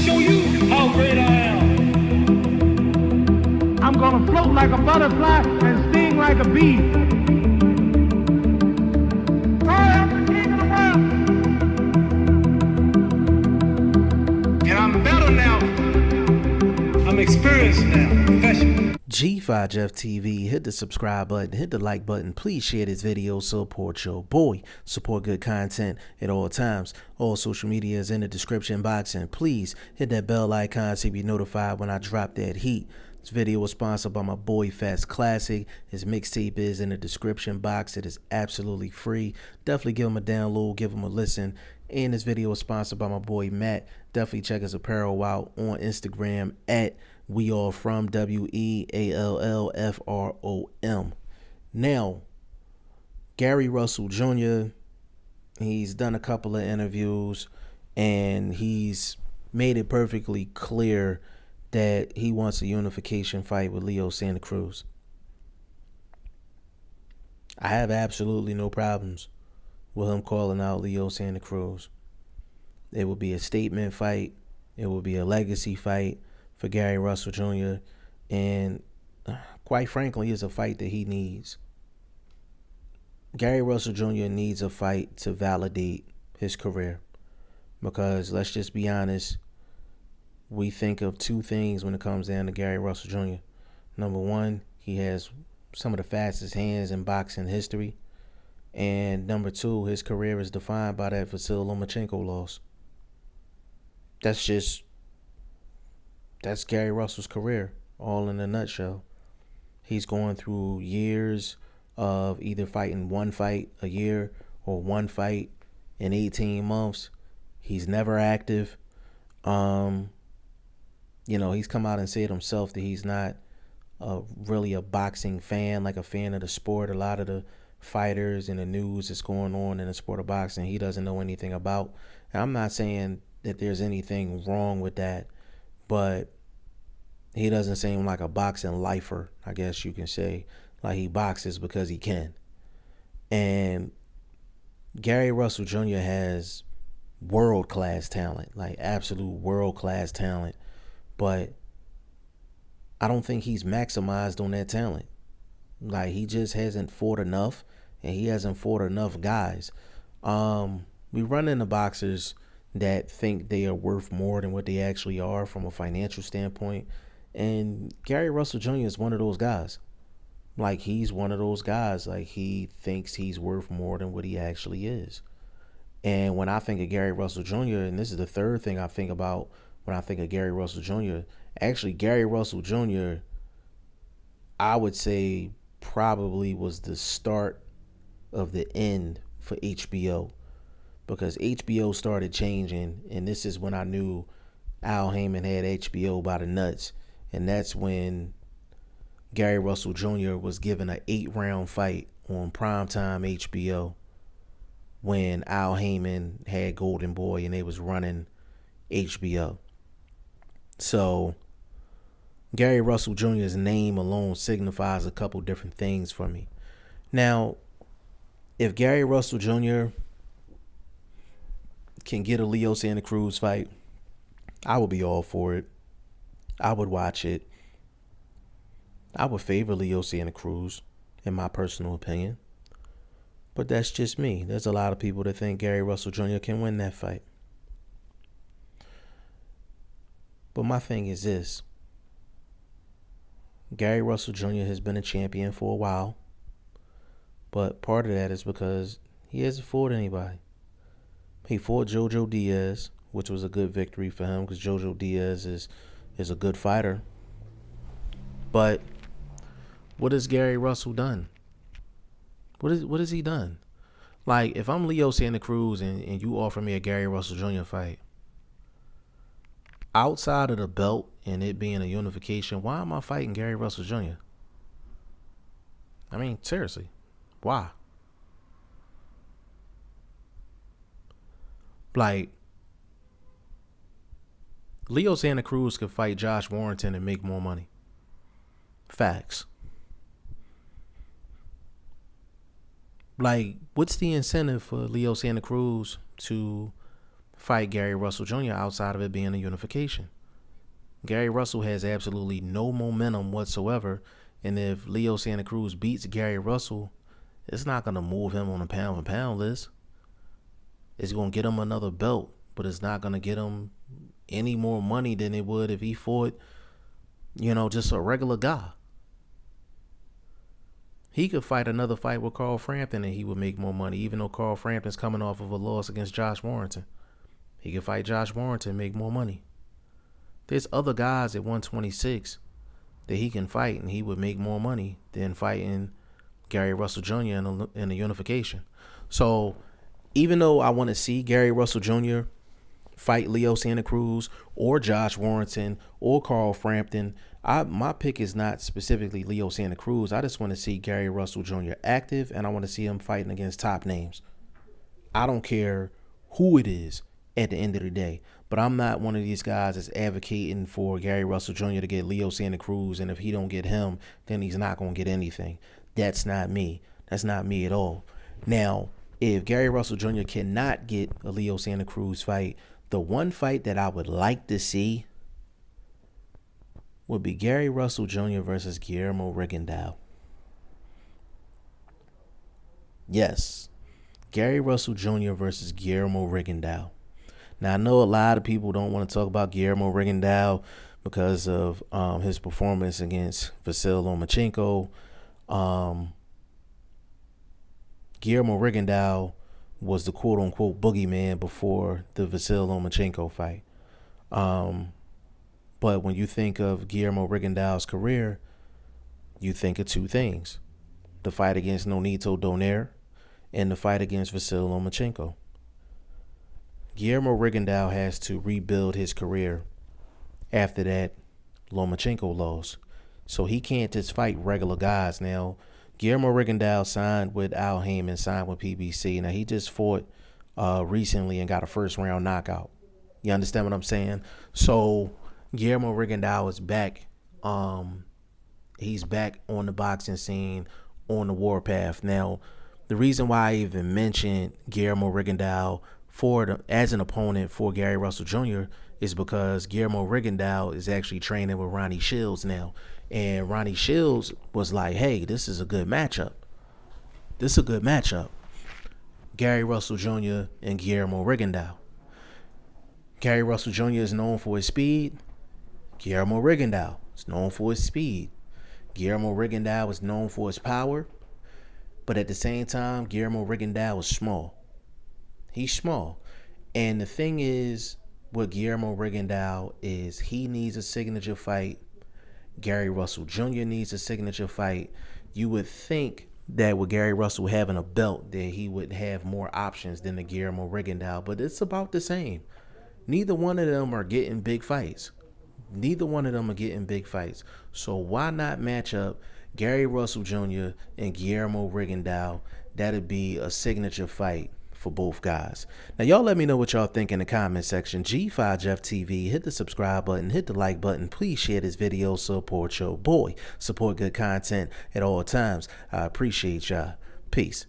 show you how great I am. I'm gonna float like a butterfly and sting like a bee. I am the king of the world. And I'm better now. I'm experienced now, professional. G5 Jeff TV, hit the subscribe button, hit the like button. Please share this video, support your boy. Support good content at all times. All social media is in the description box, and please hit that bell icon to be notified when I drop that heat. This video was sponsored by my boy Fast Classic. His mixtape is in the description box. It is absolutely free. Definitely give him a download, give him a listen. And this video was sponsored by my boy Matt. Definitely check his apparel out on Instagram at WeAllFrom, WeAllFrom. Now, Gary Russell Jr., he's done a couple of interviews and he's made it perfectly clear that he wants a unification fight with Leo Santa Cruz. I have absolutely no problems with him calling out Leo Santa Cruz. It will be a statement fight. It will be a legacy fight for Gary Russell Jr. And quite frankly, it's a fight that he needs. Gary Russell Jr. needs a fight to validate his career. Because let's just be honest, we think of two things when it comes down to Gary Russell Jr. Number one, he has some of the fastest hands in boxing history. And number two, his career is defined by that Vasyl Lomachenko loss. That's Gary Russell's career, all in a nutshell. He's going through years of either fighting one fight a year or one fight in 18 months. He's never active. He's come out and said himself that he's not really a boxing fan, like a fan of the sport. A lot of the fighters and the news that's going on in the sport of boxing, he doesn't know anything about. And I'm not saying that there's anything wrong with that, but he doesn't seem like a boxing lifer, I guess you can say. Like he boxes because he can. And Gary Russell Jr. has world-class talent, like absolute world-class talent. But I don't think he's maximized on that talent. Like he just hasn't fought enough, and he hasn't fought enough guys. We run into boxers that think they are worth more than what they actually are from a financial standpoint. And Gary Russell Jr. is one of those guys. Like he's one of those guys. Like he thinks he's worth more than what he actually is. And when I think of Gary Russell Jr., and this is the third thing I think about when I think of Gary Russell Jr., actually Gary Russell Jr., I would say probably was the start of the end for HBO, because HBO started changing, and this is when I knew Al Heyman had HBO by the nuts, and that's when Gary Russell Jr. was given an 8-round fight on primetime HBO when Al Heyman had Golden Boy and they was running HBO. So Gary Russell Jr.'s name alone signifies a couple different things for me. Now, if Gary Russell Jr. can get a Leo Santa Cruz fight, I would be all for it. I would watch it. I would favor Leo Santa Cruz, in my personal opinion. But that's just me. There's a lot of people that think Gary Russell Jr. can win that fight. But my thing is this. Gary Russell Jr. has been a champion for a while. But part of that is because he hasn't fought anybody. He fought Jojo Diaz, which was a good victory for him because Jojo Diaz is a good fighter. But what has Gary Russell done? What has he done? Like, if I'm Leo Santa Cruz and you offer me a Gary Russell Jr. fight, outside of the belt and it being a unification, why am I fighting Gary Russell Jr.? I mean, seriously, why? Like, Leo Santa Cruz could fight Josh Warrington and make more money. Facts. Like, what's the incentive for Leo Santa Cruz to fight Gary Russell Jr. outside of it being a unification. Gary Russell has absolutely no momentum whatsoever, and if Leo Santa Cruz beats Gary Russell, it's not going to move him on a pound-for-pound list. It's going to get him another belt, but it's not going to get him any more money than it would if he fought, just a regular guy. He could fight another fight with Carl Frampton and he would make more money, even though Carl Frampton's coming off of a loss against Josh Warrington. He could fight Josh Warrington and make more money. There's other guys at 126 that he can fight and he would make more money than fighting Gary Russell Jr. in a unification. So even though I want to see Gary Russell Jr. fight Leo Santa Cruz or Josh Warrington or Carl Frampton, my pick is not specifically Leo Santa Cruz. I just want to see Gary Russell Jr. active, and I want to see him fighting against top names. I don't care who it is at the end of the day, but I'm not one of these guys that's advocating for Gary Russell Jr. to get Leo Santa Cruz, and if he don't get him, then he's not going to get anything. That's not me. That's not me at all. Now, if Gary Russell Jr. cannot get a Leo Santa Cruz fight, the one fight that I would like to see would be Gary Russell Jr. versus Guillermo Rigondeaux. Yes, Gary Russell Jr. versus Guillermo Rigondeaux. Now, I know a lot of people don't want to talk about Guillermo Rigondeaux because of his performance against Vasyl Lomachenko. Guillermo Rigondeaux was the quote-unquote boogeyman before the Vasyl Lomachenko fight. But when you think of Guillermo Rigondeaux's career, you think of two things: the fight against Nonito Donaire and the fight against Vasyl Lomachenko. Guillermo Rigondeaux has to rebuild his career after that Lomachenko loss. So he can't just fight regular guys. Now, Guillermo Rigondeaux signed with Al Haymon, signed with PBC. Now, he just fought recently and got a first-round knockout. You understand what I'm saying? So Guillermo Rigondeaux is back. He's back on the boxing scene, on the warpath. Now, the reason why I even mentioned Guillermo Rigondeaux as an opponent for Gary Russell Jr. is because Guillermo Rigondeaux is actually training with Ronnie Shields now. And Ronnie Shields was like, hey, this is a good matchup. This is a good matchup. Gary Russell Jr. and Guillermo Rigondeaux. Gary Russell Jr. is known for his speed. Guillermo Rigondeaux is known for his speed. Guillermo Rigondeaux is known for his power. But at the same time, Guillermo Rigondeaux is small. He's small. And the thing is, with Guillermo Rigondeaux is he needs a signature fight. Gary Russell Jr. needs a signature fight. You would think that with Gary Russell having a belt that he would have more options than the Guillermo Rigondeaux, but it's about the same. Neither one of them are getting big fights. So why not match up Gary Russell Jr. and Guillermo Rigondeaux? That'd be a signature fight for both guys. Now, y'all let me know what y'all think in the comment section. G5 Jeff TV, hit the subscribe button, hit the like button. Please share this video, support your boy. Support good content at all times. I appreciate y'all. Peace.